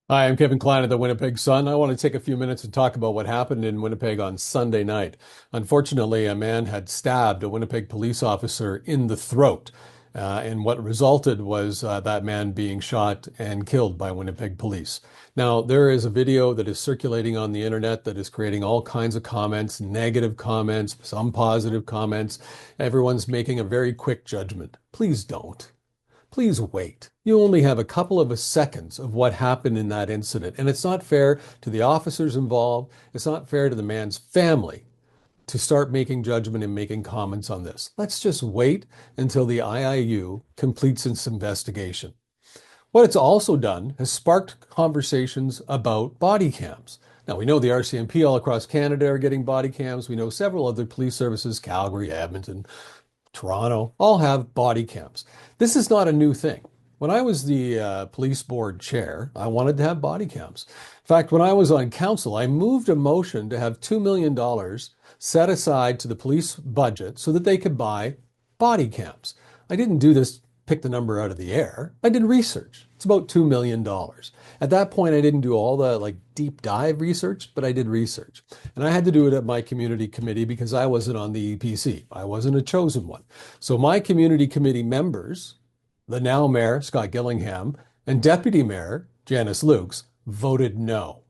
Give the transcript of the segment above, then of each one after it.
Hi, I'm Kevin Klein of the Winnipeg Sun. I want to take a few minutes and talk about what happened in Winnipeg on Sunday night. Unfortunately, a man had stabbed a Winnipeg police officer in the throat. And what resulted was that man being shot and killed by Winnipeg police. Now, there is a video that is circulating on the internet that is creating all kinds of comments, negative comments, some positive comments. Everyone's making a very quick judgment. Please don't. Please wait. You only have a couple of seconds of what happened in that incident. And it's not fair to the officers involved. It's not fair to the man's family to start making judgment and making comments on this. Let's just wait until the IIU completes its investigation. What it's also done has sparked conversations about body cams. Now, we know the RCMP all across Canada are getting body cams. We know several other police services, Calgary, Edmonton, Toronto, all have body cams. This is not a new thing. When I was the police board chair, I wanted to have body cams. In fact, when I was on council, I moved a motion to have $2 million set aside to the police budget so that they could buy body cams. I didn't do this, pick the number out of the air. I did research. It's about $2 million. At that point, I didn't do all the deep dive research, but I did research. And I had to do it at my community committee because I wasn't on the EPC. I wasn't a chosen one. So my community committee members, the now mayor, Scott Gillingham, and deputy mayor, Janice voted no.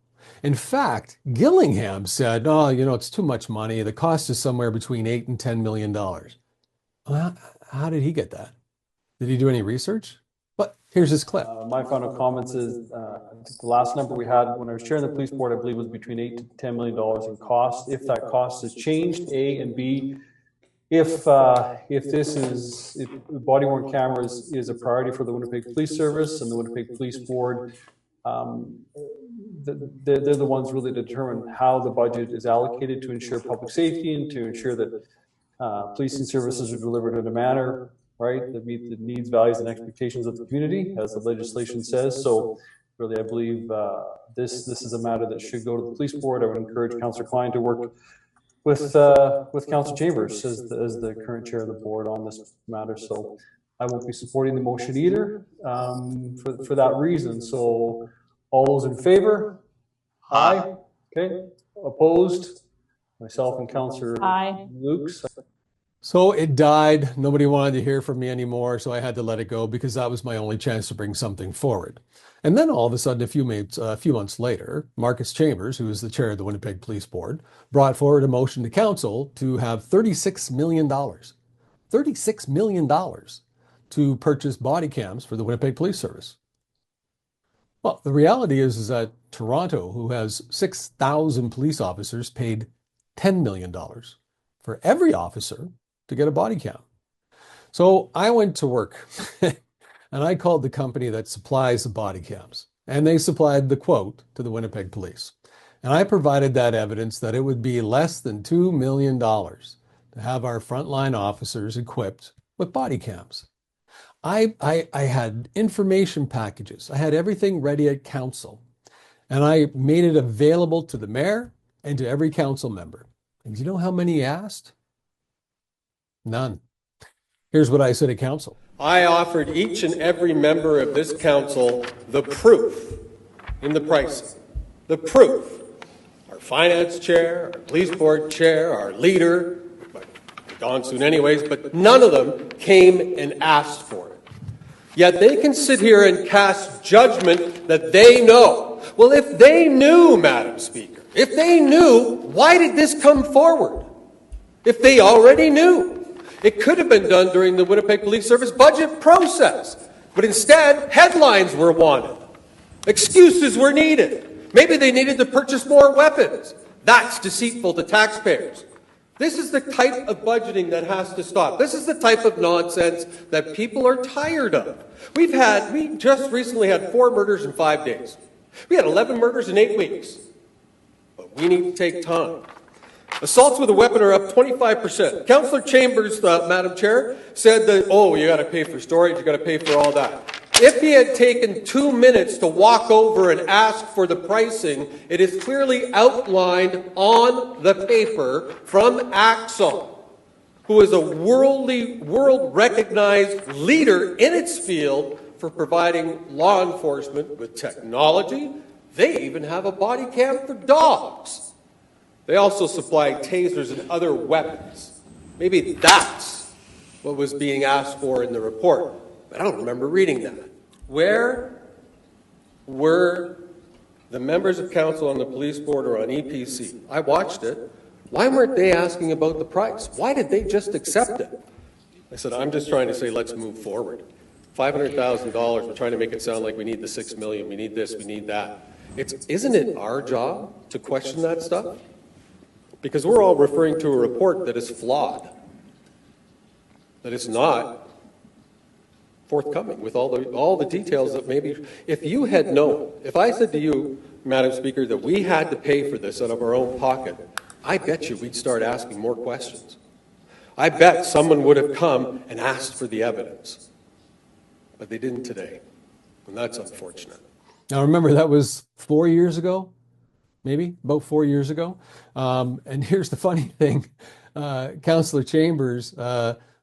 In fact, Gillingham said, oh, it's too much money. The cost is somewhere between $8 and $10 million. Well, how did he get that? Did he do any research? But here's his clip. My final comments is the last number we had when I was chairing the police board, I believe, was between $8 to $10 million in cost. If that cost has changed, A, and B, if body-worn cameras is a priority for the Winnipeg Police Service and the Winnipeg Police Board, they're the ones really determine how the budget is allocated to ensure public safety and to ensure that policing services are delivered in a manner, right, that meet the needs, values, and expectations of the community, as the legislation says. So really, I believe this is a matter that should go to the police board. I would encourage Councillor Klein to work with Councillor Chambers as the current chair of the board on this matter. So I won't be supporting the motion either for that reason. So all those in favor? Aye. Okay. Opposed? Myself and Councillor Lukes. So it died. Nobody wanted to hear from me anymore, so I had to let it go because that was my only chance to bring something forward. And then all of a sudden, a few months later, Marcus Chambers, who is the chair of the Winnipeg Police Board, brought forward a motion to council to have $36 million to purchase body cams for the Winnipeg Police Service. Well, the reality is that Toronto, who has 6,000 police officers, paid $10 million for every officer to get a body cam. So I went to work and I called the company that supplies the body cams, and they supplied the quote to the Winnipeg Police. And I provided that evidence that it would be less than $2 million to have our frontline officers equipped with body cams. I had information packages. I had everything ready at council, and I made it available to the mayor and to every council member. And do you know how many asked? None. Here's what I said at council. I offered each and every member of this council the proof in the pricing. The proof. Our finance chair, our police board chair, our leader, gone soon anyways, but none of them came and asked for it. Yet they can sit here and cast judgment that they know. Well, if they knew, Madam Speaker, if they knew, why did this come forward? If they already knew. It could have been done during the Winnipeg Police Service budget process, but instead, headlines were wanted. Excuses were needed. Maybe they needed to purchase more weapons. That's deceitful to taxpayers. This is the type of budgeting that has to stop. This is the type of nonsense that people are tired of. We just recently had 4 murders in 5 days. We had 11 murders in 8 weeks. But we need to take time. Assaults with a weapon are up 25%. Councillor Chambers, Madam Chair, said that, oh, you got to pay for storage, you got to pay for all that. If he had taken 2 minutes to walk over and ask for the pricing, it is clearly outlined on the paper from Axel, who is a world-recognized leader in its field for providing law enforcement with technology They even have a body cam for dogs. They also supply tasers and other weapons. Maybe that's what was being asked for in the report, but I don't remember reading that. Where were the members of council on the police board or on EPC? I watched it. Why weren't they asking about the price? Why did they just accept it? I said, I'm just trying to say, let's move forward. $500,000, we're trying to make it sound like we need the $6 million, we need this, we need that. Isn't it our job to question that stuff? Because we're all referring to a report that is flawed, that is not forthcoming with all the details that maybe, if you had known, if I said to you, Madam Speaker, that we had to pay for this out of our own pocket, I bet you we'd start asking more questions. I bet someone would have come and asked for the evidence, but they didn't today, and that's unfortunate. Now, remember, that was 4 years ago, maybe about 4 years ago. And here's the funny thing. Councillor Chambers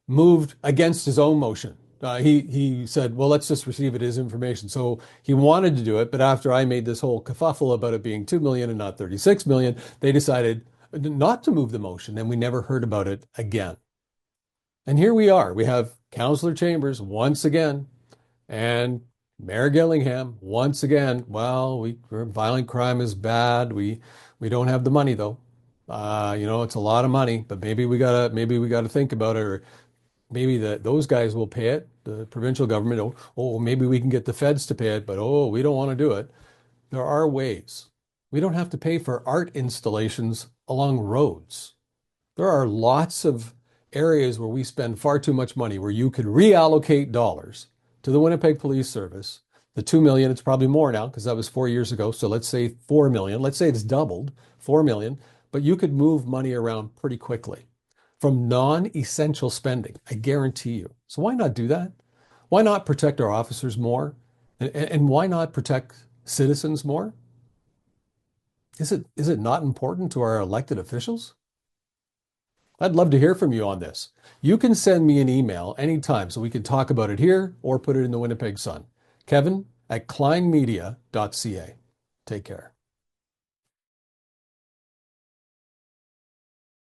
moved against his own motion. He said, well, let's just receive it as information. So he wanted to do it, but after I made this whole kerfuffle about it being 2 million and not 36 million, they decided not to move the motion, and we never heard about it again. And here we are. We have Councillor Chambers once again, and Mayor Gillingham once again. Well, violent crime is bad. We don't have the money though. It's a lot of money, but maybe we gotta think about it, or maybe those guys will pay it. The provincial government. Oh, maybe we can get the feds to pay it, but we don't want to do it. There are ways. We don't have to pay for art installations along roads. There are lots of areas where we spend far too much money, where you could reallocate dollars to the Winnipeg Police Service. The 2 million, it's probably more now because that was 4 years ago. So let's say 4 million. Let's say it's doubled, 4 million, but you could move money around pretty quickly from non-essential spending. I guarantee you. So why not do that? Why not protect our officers more? And why not protect citizens more? Is it not important to our elected officials? I'd love to hear from you on this. You can send me an email anytime so we can talk about it here or put it in the Winnipeg Sun. Kevin@kleinmedia.ca. Take care.